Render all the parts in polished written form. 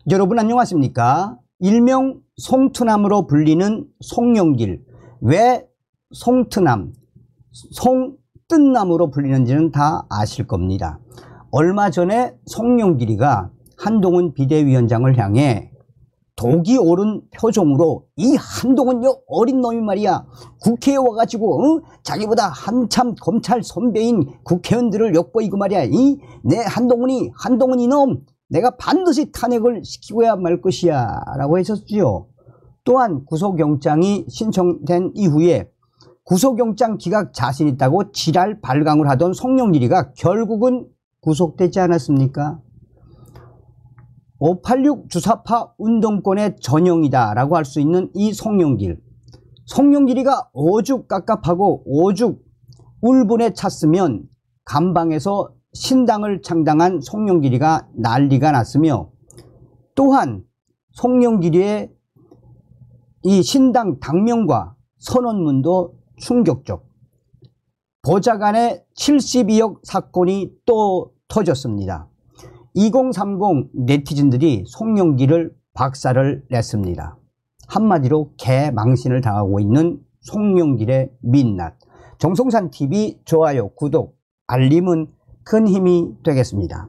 여러분 안녕하십니까? 일명 송트남으로 불리는 송영길. 왜 송트남, 송뜬남으로 불리는지는 다 아실 겁니다. 얼마 전에 송영길이가 한동훈 비대위원장을 향해 독이 오른 표정으로 이 한동훈요 어린 놈이 말이야 국회에 와가지고 자기보다 한참 검찰 선배인 국회의원들을 엿보이고 말이야 내 한동훈이 놈 내가 반드시 탄핵을 시키고야 말 것이야 라고 했었지요. 또한 구속영장이 신청된 이후에 구속영장 기각 자신 있다고 지랄 발광을 하던 송영길이가 결국은 구속되지 않았습니까? 586 주사파 운동권의 전형이다 라고 할 수 있는 이 송영길이가 오죽 깝깝하고 오죽 울분에 찼으면 감방에서 신당을 창당한 송영길이가 난리가 났으며, 또한 송영길이의 이 신당 당명과 선언문도 충격적. 보좌관의 72억 사건이 또 터졌습니다. 2030 네티즌들이 송영길을 박살을 냈습니다. 한마디로 개망신을 당하고 있는 송영길의 민낯. 정성산TV 좋아요, 구독, 알림은 큰 힘이 되겠습니다.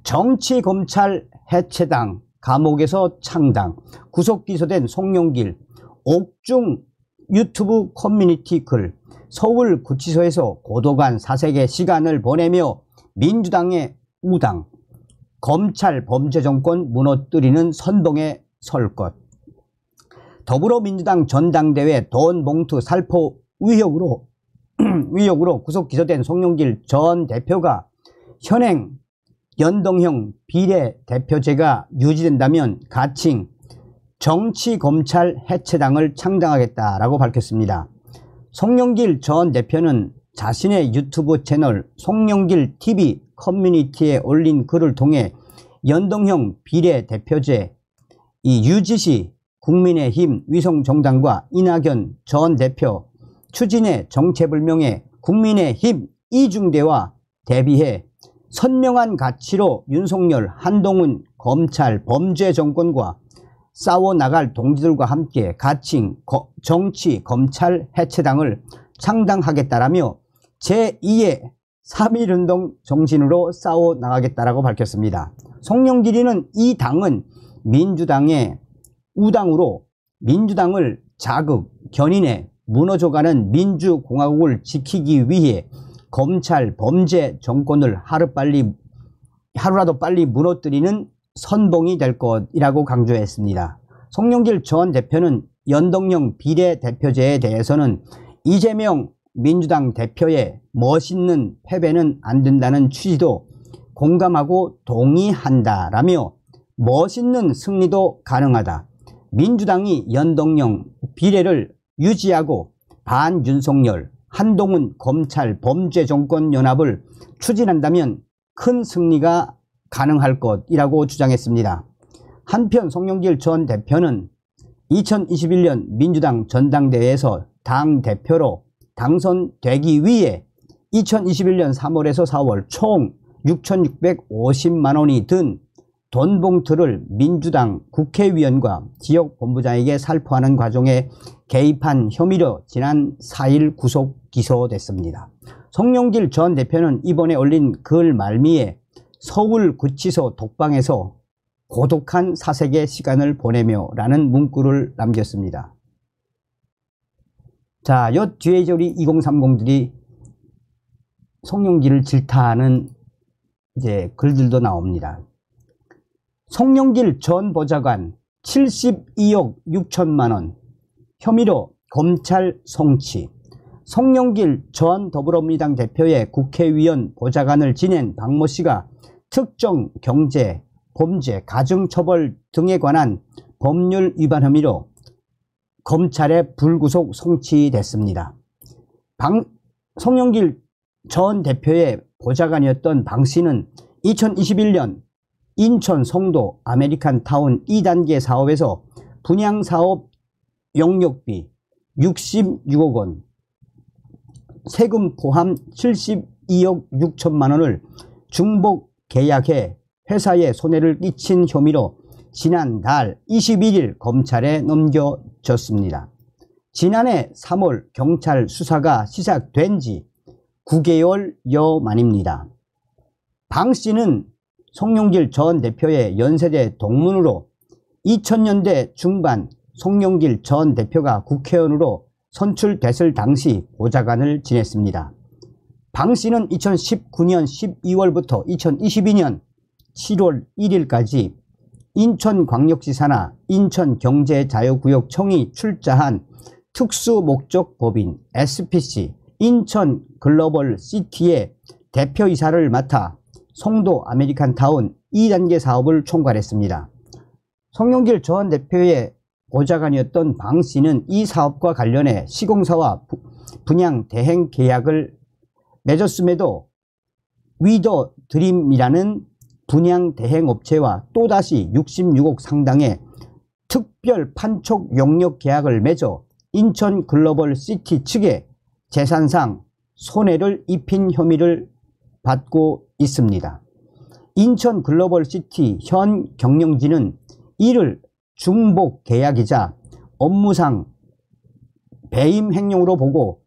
정치검찰 해체당, 감옥에서 창당, 구속 기소된 송영길, 옥중 유튜브 커뮤니티 글, 서울구치소에서 고도간 사색의 시간을 보내며 민주당의 우당, 검찰 범죄정권 무너뜨리는 선봉에 설 것. 더불어민주당 전당대회 돈 봉투 살포 의혹으로 구속 기소된 송영길 전 대표가 현행 연동형 비례대표제가 유지된다면 가칭 정치검찰 해체당을 창당하겠다라고 밝혔습니다. 송영길 전 대표는 자신의 유튜브 채널 송영길TV 커뮤니티에 올린 글을 통해 연동형 비례대표제 유지 시 국민의힘 위성정당과 이낙연 전 대표 추진의 정체불명의 국민의힘 이중대와 대비해 선명한 가치로 윤석열, 한동훈 검찰 범죄 정권과 싸워나갈 동지들과 함께 가칭 정치검찰 해체당을 창당하겠다라며 제2의 3.1운동 정신으로 싸워나가겠다라고 밝혔습니다. 송영길이는 이 당은 민주당의 우당으로 민주당을 자극, 견인해 무너져가는 민주공화국을 지키기 위해 검찰 범죄 정권을 하루라도 빨리 무너뜨리는 선봉이 될 것이라고 강조했습니다. 송영길 전 대표는 연동형 비례대표제에 대해서는 이재명 민주당 대표의 멋있는 패배는 안 된다는 취지도 공감하고 동의한다라며 멋있는 승리도 가능하다. 민주당이 연동형 비례를 유지하고 반윤석열, 한동훈 검찰 범죄 정권 연합을 추진한다면 큰 승리가 가능할 것이라고 주장했습니다. 한편 송영길 전 대표는 2021년 민주당 전당대회에서 당대표로 당선되기 위해 2021년 3월에서 4월 총 6,650만 원이 든 돈 봉투를 민주당 국회의원과 지역본부장에게 살포하는 과정에 개입한 혐의로 지난 4일 구속 기소됐습니다. 송영길 전 대표는 이번에 올린 글 말미에 서울구치소 독방에서 고독한 사색의 시간을 보내며 라는 문구를 남겼습니다. 자, 요 뒤에 우리 2030들이 송영길을 질타하는 이제 글들도 나옵니다. 송영길 전 보좌관 72억 6천만 원 혐의로 검찰 송치. 송영길 전 더불어민주당 대표의 국회의원 보좌관을 지낸 박모 씨가 특정 경제, 범죄, 가중처벌 등에 관한 법률 위반 혐의로 검찰에 불구속 송치됐습니다. 송영길 전 대표의 보좌관이었던 방 씨는 2021년 인천 송도 아메리칸 타운 2단계 사업에서 분양사업 용역비 66억 원, 세금 포함 72억 6천만 원을 중복 계약해 회사에 손해를 끼친 혐의로 지난달 21일 검찰에 넘겨졌습니다. 지난해 3월 경찰 수사가 시작된 지 9개월여 만입니다. 방 씨는 송영길 전 대표의 연세대 동문으로 2000년대 중반 송영길 전 대표가 국회의원으로 선출됐을 당시 보좌관을 지냈습니다. 방 씨는 2019년 12월부터 2022년 7월 1일까지 인천광역지사나 인천경제자유구역청이 출자한 특수목적법인 SPC 인천글로벌시티의 대표이사를 맡아 송도 아메리칸타운 2단계 사업을 총괄했습니다. 송영길 전 대표의 보좌관이었던 방 씨는 이 사업과 관련해 시공사와 분양 대행 계약을 맺었음에도 위더 드림이라는 분양 대행 업체와 또다시 66억 상당의 특별 판촉 용역 계약을 맺어 인천글로벌시티 측에 재산상 손해를 입힌 혐의를 받고 있습니다. 인천글로벌시티 현 경영진은 이를 중복 계약이자 업무상 배임으로 보고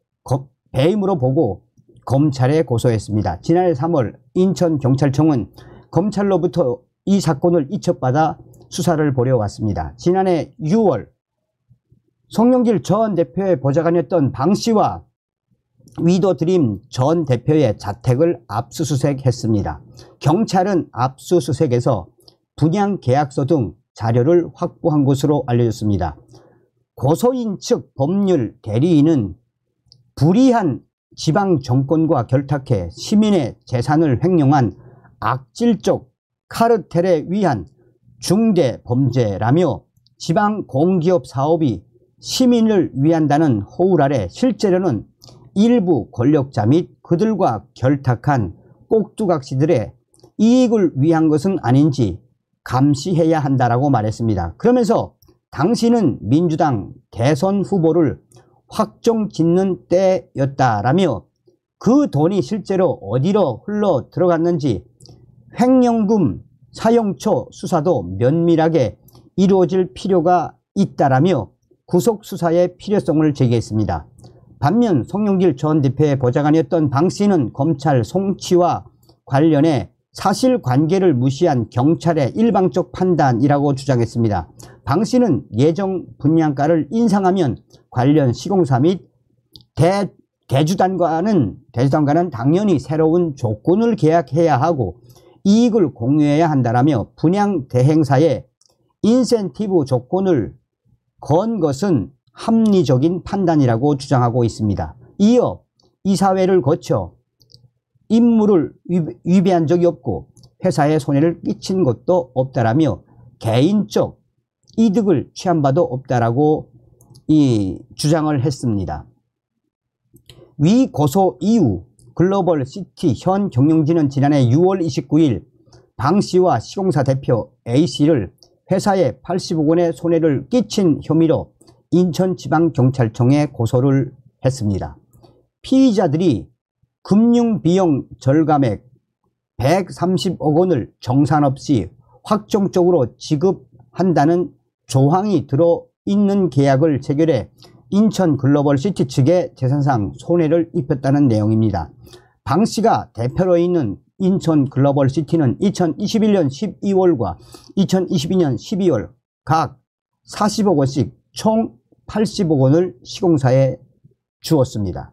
검찰에 고소했습니다. 지난해 3월 인천경찰청은 검찰로부터 이 사건을 이첩받아 수사를 벌여왔습니다. 지난해 6월 송영길 전 대표의 보좌관이었던 방 씨와 위더드림 전 대표의 자택을 압수수색했습니다. 경찰은 압수수색에서 분양계약서 등 자료를 확보한 것으로 알려졌습니다. 고소인 측 법률 대리인은 불의한 지방정권과 결탁해 시민의 재산을 횡령한 악질적 카르텔에 의한 중대 범죄라며 지방공기업 사업이 시민을 위한다는 호울 아래 실제로는 일부 권력자 및 그들과 결탁한 꼭두각시들의 이익을 위한 것은 아닌지 감시해야 한다라고 말했습니다. 그러면서 당시는 민주당 대선 후보를 확정짓는 때였다라며 그 돈이 실제로 어디로 흘러 들어갔는지 횡령금 사용처 수사도 면밀하게 이루어질 필요가 있다라며 구속수사의 필요성을 제기했습니다. 반면 송영길 전 대표의 보좌관이었던 방 씨는 검찰 송치와 관련해 사실관계를 무시한 경찰의 일방적 판단이라고 주장했습니다. 방 씨는 예정 분양가를 인상하면 관련 시공사 및 대주단과는 당연히 새로운 조건을 계약해야 하고 이익을 공유해야 한다라며 분양 대행사의 인센티브 조건을 건 것은 합리적인 판단이라고 주장하고 있습니다. 이어 이사회를 거쳐 임무를 위배한 적이 없고 회사에 손해를 끼친 것도 없다라며 개인적 이득을 취한 바도 없다라고 주장을 했습니다. 위 고소 이후 글로벌시티 현 경영진은 지난해 6월 29일 방 씨와 시공사 대표 A씨를 회사에 80억 원의 손해를 끼친 혐의로 인천지방경찰청에 고소를 했습니다. 피의자들이 금융비용 절감액 130억 원을 정산없이 확정적으로 지급한다는 조항이 들어있는 계약을 체결해 인천글로벌시티 측에 재산상 손해를 입혔다는 내용입니다. 방 씨가 대표로 있는 인천글로벌시티는 2021년 12월과 2022년 12월 각 40억 원씩 총 80억 원을 시공사에 주었습니다.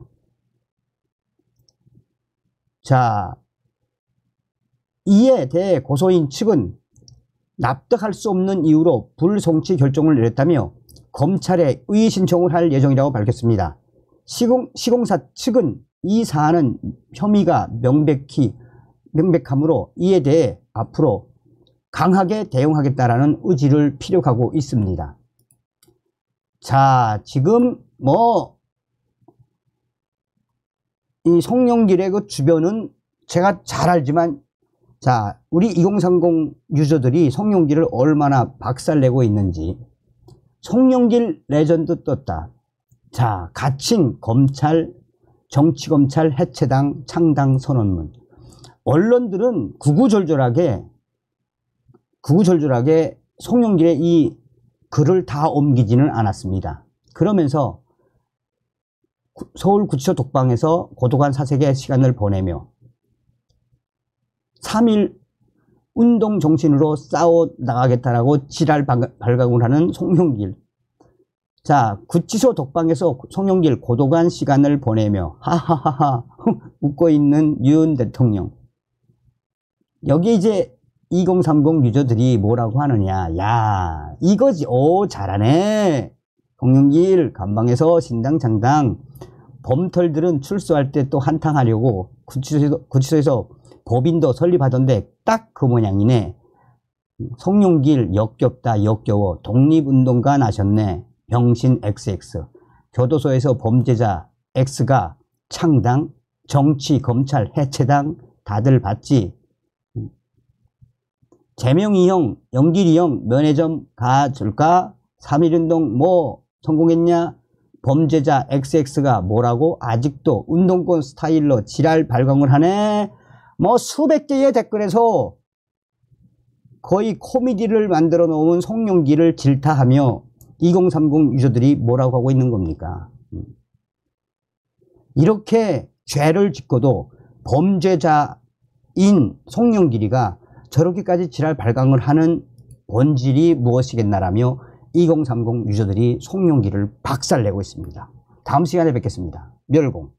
자, 이에 대해 고소인 측은 납득할 수 없는 이유로 불송치 결정을 내렸다며 검찰에 의의 신청을 할 예정이라고 밝혔습니다. 시공사 측은 이 사안은 혐의가 명백하므로 이에 대해 앞으로 강하게 대응하겠다라는 의지를 피력하고 있습니다. 자, 지금 이 송영길의 그 주변은 제가 잘 알지만, 자, 우리 2030 유저들이 송영길을 얼마나 박살내고 있는지. 송영길 레전드 떴다. 자, 갇힌 검찰, 정치검찰 해체당 창당 선언문. 언론들은 구구절절하게 송영길의 이 글을 다 옮기지는 않았습니다. 그러면서 서울구치소 독방에서 고독한 사색의 시간을 보내며 3일 운동 정신으로 싸워 나가겠다라고 지랄 발광을 하는 송영길. 자, 구치소 독방에서 송영길 고독한 시간을 보내며 하하하하 웃고 있는 윤 대통령. 여기 이제 2030 유저들이 뭐라고 하느냐. 야, 이거지. 오, 잘하네. 송영길 감방에서 신당장당 범털들은 출소할 때 또 한탕하려고 구치소에서 법인도 설립하던데 딱 그 모양이네. 송영길 역겹다 역겨워. 독립운동가 나셨네. 병신 XX. 교도소에서 범죄자 X가 창당, 정치, 검찰, 해체당 다들 봤지. 재명이 형, 영길이 형 면회점 가줄까? 3.1운동 뭐 성공했냐? 범죄자 XX가 뭐라고? 아직도 운동권 스타일로 지랄 발광을 하네? 뭐 수백 개의 댓글에서 거의 코미디를 만들어 놓은 송영길을 질타하며 2030 유저들이 뭐라고 하고 있는 겁니까? 이렇게 죄를 짓고도 범죄자인 송영길이가 저렇게까지 지랄 발광을 하는 본질이 무엇이겠나라며 2030 유저들이 송영길을 박살내고 있습니다. 다음 시간에 뵙겠습니다. 멸공.